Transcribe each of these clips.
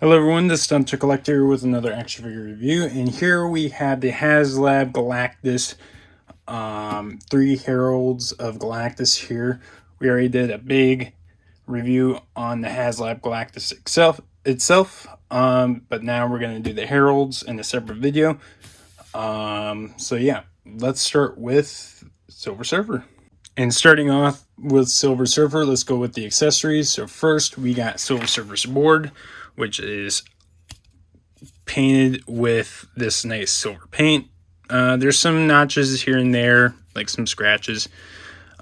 Hello everyone, this is Stunter Collector with another action figure review, and here we have the HasLab Galactus 3 Heralds of Galactus here. We already did a big review on the HasLab Galactus itself, but now we're going to do the Heralds in a separate video. So yeah, let's start with Silver Surfer. And starting off with Silver Surfer, let's go with the accessories. So first we got Silver Surfer's board, which is painted with this nice silver paint. There's some notches here and there, like some scratches.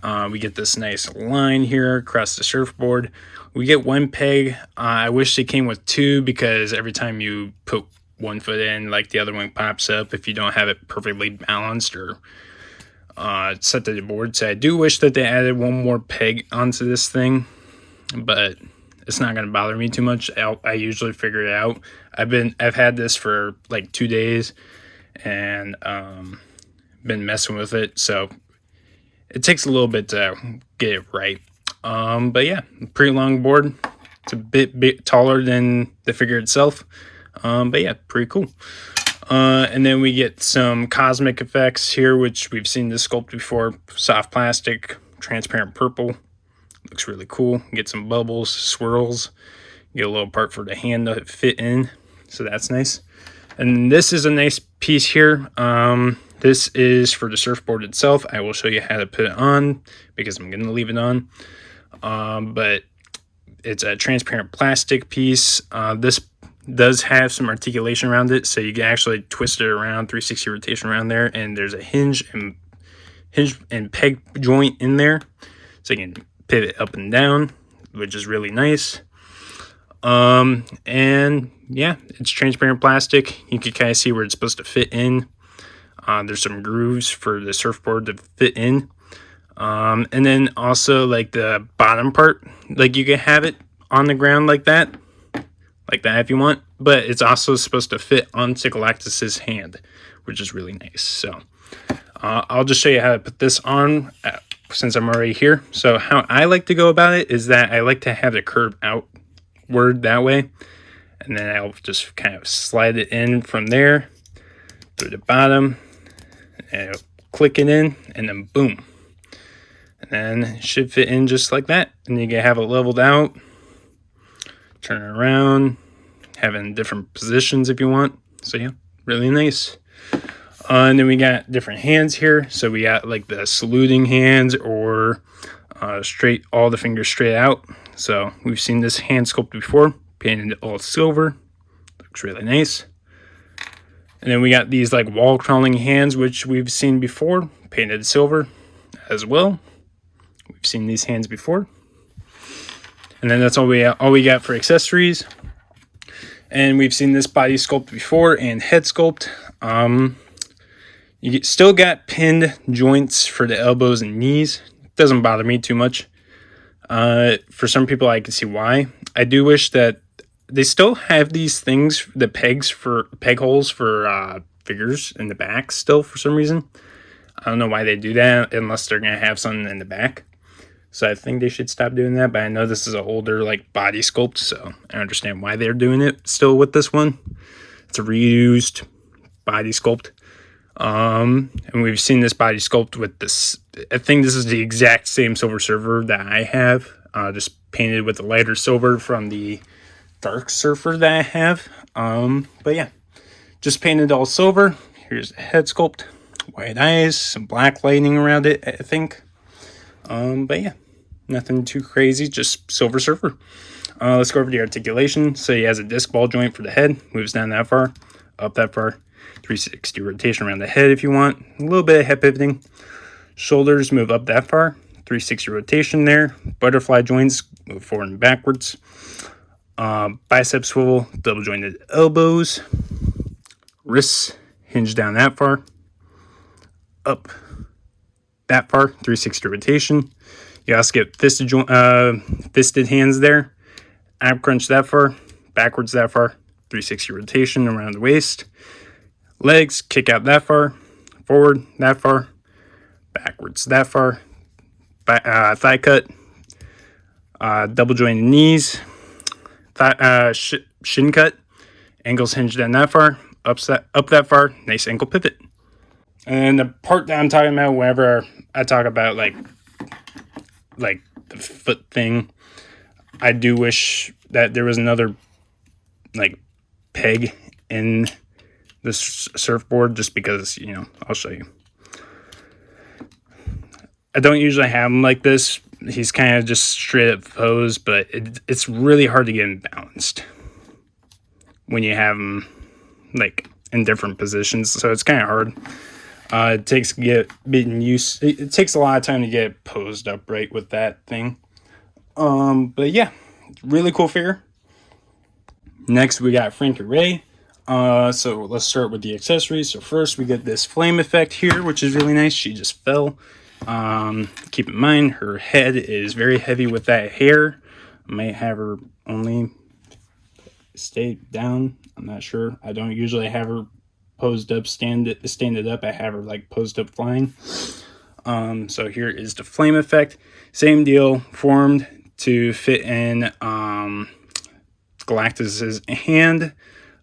We get this nice line here across the surfboard. We get one peg. I wish they came with two, because every time you put one foot in, like the other one pops up if you don't have it perfectly balanced or set to the board. So I do wish that they added one more peg onto this thing, but it's not going to bother me too much. I usually figure it out. I've had this for like 2 days and been messing with it, so it takes a little bit to get it right. But yeah, pretty long board. It's a bit taller than the figure itself. But yeah, pretty cool. And then we get some cosmic effects here, which we've seen this sculpt before. Soft plastic, transparent purple. Looks really cool. Get some bubbles, swirls. Get a little part for the hand to fit in, so that's nice. And this is a nice piece here. This is for the surfboard itself. I will show you how to put it on, because I'm going to leave it on. But it's a transparent plastic piece. This does have some articulation around it, so you can actually twist it around, 360 rotation around there, and there's a hinge and peg joint in there, so you can pivot up and down, which is really nice. And yeah, it's transparent plastic. You can kind of see where it's supposed to fit in. There's some grooves for the surfboard to fit in. And then also like the bottom part, like you can have it on the ground like that if you want, but it's also supposed to fit onto Galactus's hand, which is really nice. So I'll just show you how to put this on since I'm already here. So how I like to go about it is that I like to have it curve outward that way, and then I'll just kind of slide it in from there through the bottom, and I'll click it in, and then boom, and then it should fit in just like that. And you can have it leveled out, turn it around, have it in different positions if you want. So yeah, really nice. And then we got different hands here. So we got like the saluting hands, or straight, all the fingers straight out. So we've seen this hand sculpt before, painted all silver. Looks really nice. And then we got these like wall crawling hands, which we've seen before, painted silver as well. We've seen these hands before. And then that's all we got for accessories. And we've seen this body sculpt before and head sculpt. You still got pinned joints for the elbows and knees. It doesn't bother me too much. For some people, I can see why. I do wish that they still have these things, the peg holes for figures in the back still, for some reason. I don't know why they do that, unless they're going to have something in the back. So I think they should stop doing that, but I know this is an older like body sculpt, so I understand why they're doing it still with this one. It's a reused body sculpt. And we've seen this body sculpt with this. I think this is the exact same Silver Surfer that I have, just painted with the lighter silver from the Dark Surfer that I have. But yeah, just painted all silver. Here's the head sculpt, white eyes, some black lighting around it, I think. But yeah, nothing too crazy, just Silver Surfer. Let's go over the articulation. So he has a disc ball joint for the head, moves down that far, up that far. 360 rotation around the head if you want. A little bit of head pivoting. Shoulders move up that far. 360 rotation there. Butterfly joints move forward and backwards. Bicep swivel, double jointed elbows. Wrists hinge down that far. Up that far. 360 rotation. You also get fisted hands there. Ab crunch that far. Backwards that far. 360 rotation around the waist. Legs kick out that far, forward that far, backwards that far, thigh cut, double jointed knees, shin cut. Ankles hinged down that far, up that far, nice ankle pivot. And the part that I'm talking about whenever I talk about like the foot thing, I do wish that there was another like peg in this surfboard, just because, you know, I'll show you. I don't usually have him like this. He's kind of just straight up pose, but it's really hard to get him balanced when you have him like in different positions. So it's kind of hard. It takes it takes a lot of time to get it posed up right with that thing. But yeah, really cool figure. Next we got Frankie Ray. So let's start with the accessories. So first we get this flame effect here, which is really nice. She just fell. Keep in mind her head is very heavy with that hair. I might have her only stay down. I'm not sure. I don't usually have her posed up, stand it up. I have her like posed up flying. So here is the flame effect. Same deal, formed to fit in Galactus's hand,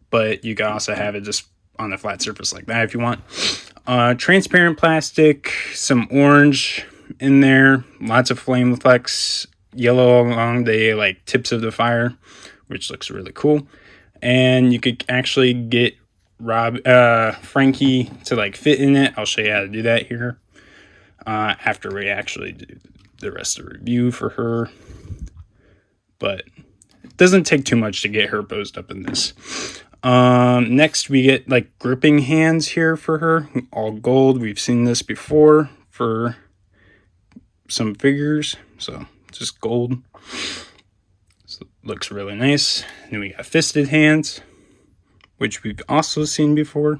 but you can also have it just on a flat surface like that if you want. Transparent plastic, some orange in there, lots of flame effects, yellow along the like tips of the fire, which looks really cool. And you could actually get Frankie to like fit in it. I'll show you how to do that here after we actually do the rest of the review for her. But it doesn't take too much to get her posed up in this. Next we get like gripping hands here for her, all gold. We've seen this before for some figures, so just gold. So it looks really nice. Then we got fisted hands, which we've also seen before.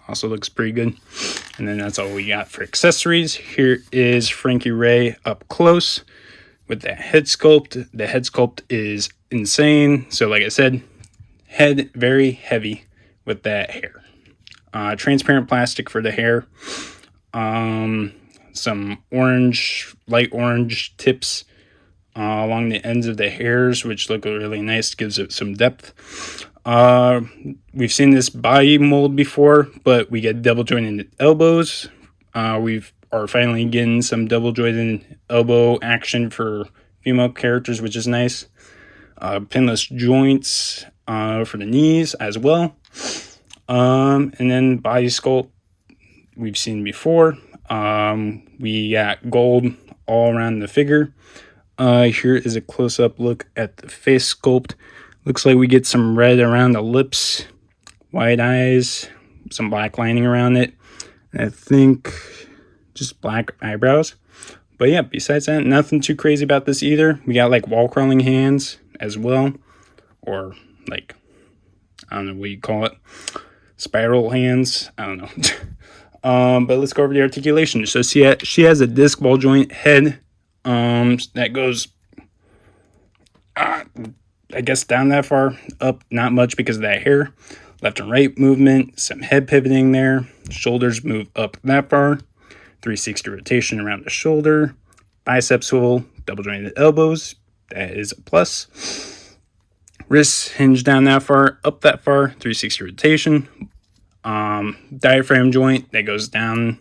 Also looks pretty good. And then that's all we got for accessories. Here is Frankie Ray up close with that head sculpt. The head sculpt is insane. So like I said, head very heavy with that hair. Transparent plastic for the hair. Some orange, light orange tips along the ends of the hairs, which look really nice. Gives it some depth. We've seen this body mold before, but we get double jointed elbows. We are finally getting some double jointed elbow action for female characters, which is nice. Pinless joints for the knees as well. And then body sculpt we've seen before. We got gold all around the figure. Here is a close-up look at the face sculpt. Looks like we get some red around the lips, white eyes, some black lining around it. And I think just black eyebrows. But yeah, besides that, nothing too crazy about this either. We got like wall crawling hands as well. Or like, I don't know what you call it. Spiral hands. I don't know. But let's go over the articulation. So she has a disc ball joint head that goes, I guess, down that far. Up, not much because of that hair. Left and right movement. Some head pivoting there. Shoulders move up that far. 360 rotation around the shoulder. Bicep swivel. Double jointed elbows. That is a plus. Wrists hinge down that far. Up that far. 360 rotation. Diaphragm joint that goes down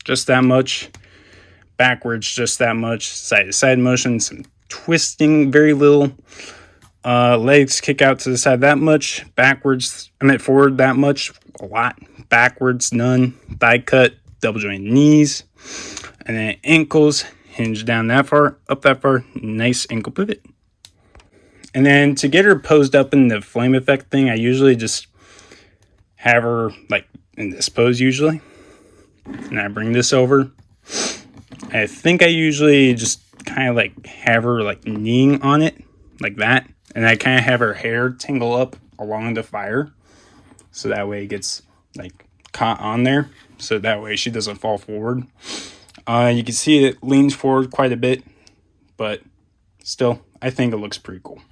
just that much, backwards just that much, side to side motion, some twisting, very little. Legs kick out to the side that much, forward that much, a lot, backwards none. Thigh cut, double joint knees, and then ankles hinge down that far, up that far, nice ankle pivot. And then to get her posed up in the flame effect thing, I usually just have her like in this pose usually, and I bring this over. I think I usually just kind of like have her like kneeing on it like that, and I kind of have her hair tingle up along the fire, so that way it gets like caught on there, so that way she doesn't fall forward. You can see it leans forward quite a bit, but still I think it looks pretty cool.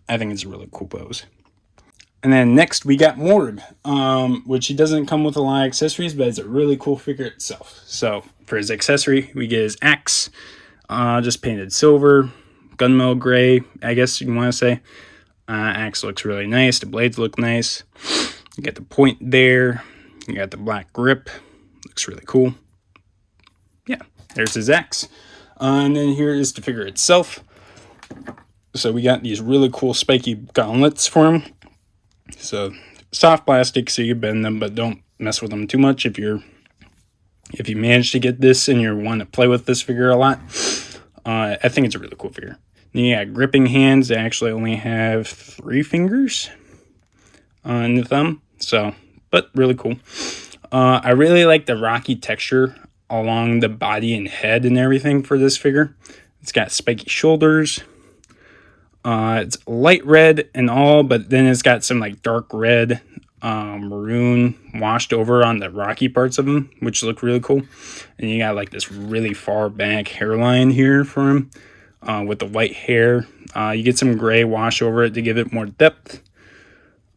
I think it's a really cool pose. And then next we got Morg, which he doesn't come with a lot of accessories, but it's a really cool figure itself. So for his accessory, we get his axe, just painted silver, gunmetal gray, I guess you want to say. Axe looks really nice. The blades look nice. You got the point there. You got the black grip. Looks really cool. Yeah, there's his axe. And then here is the figure itself. So we got these really cool spiky gauntlets for him. So soft plastic, so you bend them, but don't mess with them too much. If you manage to get this and you want to play with this figure a lot, I think it's a really cool figure. Then you got gripping hands. They actually only have 3 fingers on the thumb, so but really cool. I really like the rocky texture along the body and head and everything for this figure. It's got spiky shoulders. It's light red and all, but then it's got some like dark red, maroon washed over on the rocky parts of him, which look really cool. And you got like this really far back hairline here for him, with the white hair. You get some gray wash over it to give it more depth.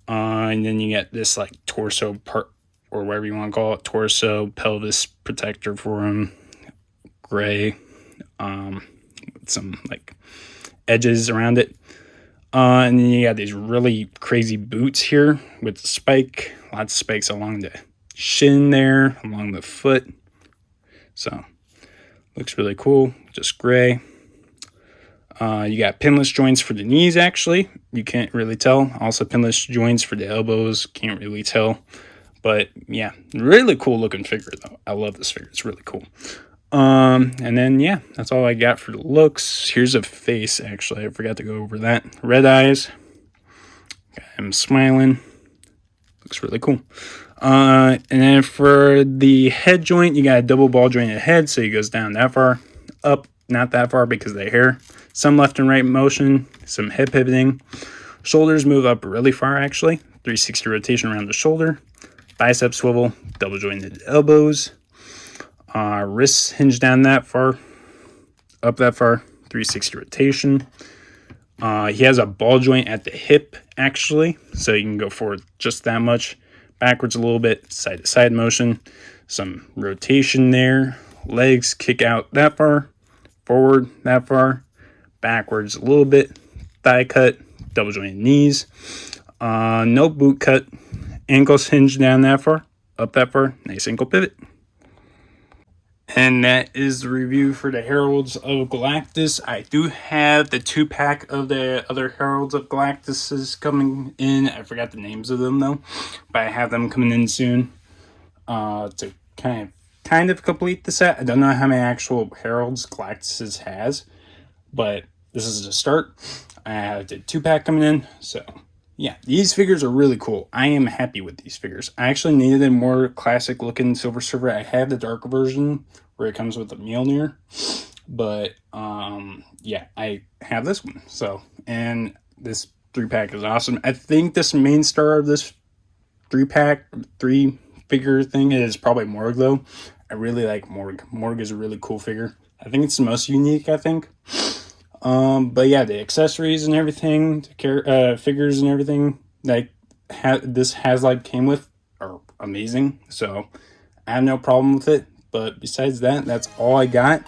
And then you get this like torso part, or whatever you want to call it, torso pelvis protector for him, gray, with some like edges around it. And then you got these really crazy boots here with the spike, lots of spikes along the shin there, along the foot. So looks really cool, just gray. You got pinless joints for the knees, actually. You can't really tell. Also pinless joints for the elbows, can't really tell. But yeah, really cool looking figure though. I love this figure, it's really cool. And then yeah, that's all I got for the looks. Here's a face, actually. I forgot to go over that. Red eyes. Got him smiling. Looks really cool. And then for the head joint, you got a double ball jointed head, so he goes down that far. Up, not that far because of the hair. Some left and right motion, some head pivoting. Shoulders move up really far, actually. 360 rotation around the shoulder. Bicep swivel, double jointed elbows. Wrists hinge down that far, up that far, 360 rotation. He has a ball joint at the hip, actually, so you can go forward just that much, backwards a little bit, side to side motion, some rotation there. Legs kick out that far, forward that far, backwards a little bit, thigh cut, double jointed knees. No boot cut, ankles hinge down that far, up that far, nice ankle pivot. And that is the review for the Heralds of Galactus. I do have the 2-pack of the other Heralds of Galactus coming in. I forgot the names of them though, but I have them coming in soon to kind of complete the set. I don't know how many actual Heralds Galactus has, but this is a start. I have the 2-pack coming in, so yeah, these figures are really cool. I am happy with these figures. I actually needed a more classic looking Silver Surfer. I have the dark version where it comes with the Mjolnir, but yeah, I have this one. So, and this 3-pack is awesome. I think this main star of this 3-pack, 3-figure thing is probably Morg though. I really like Morg. Morg is a really cool figure. I think it's the most unique, I think. But yeah, the accessories and everything, the figures and everything that this HasLab came with are amazing. So I have no problem with it. But besides that, that's all I got.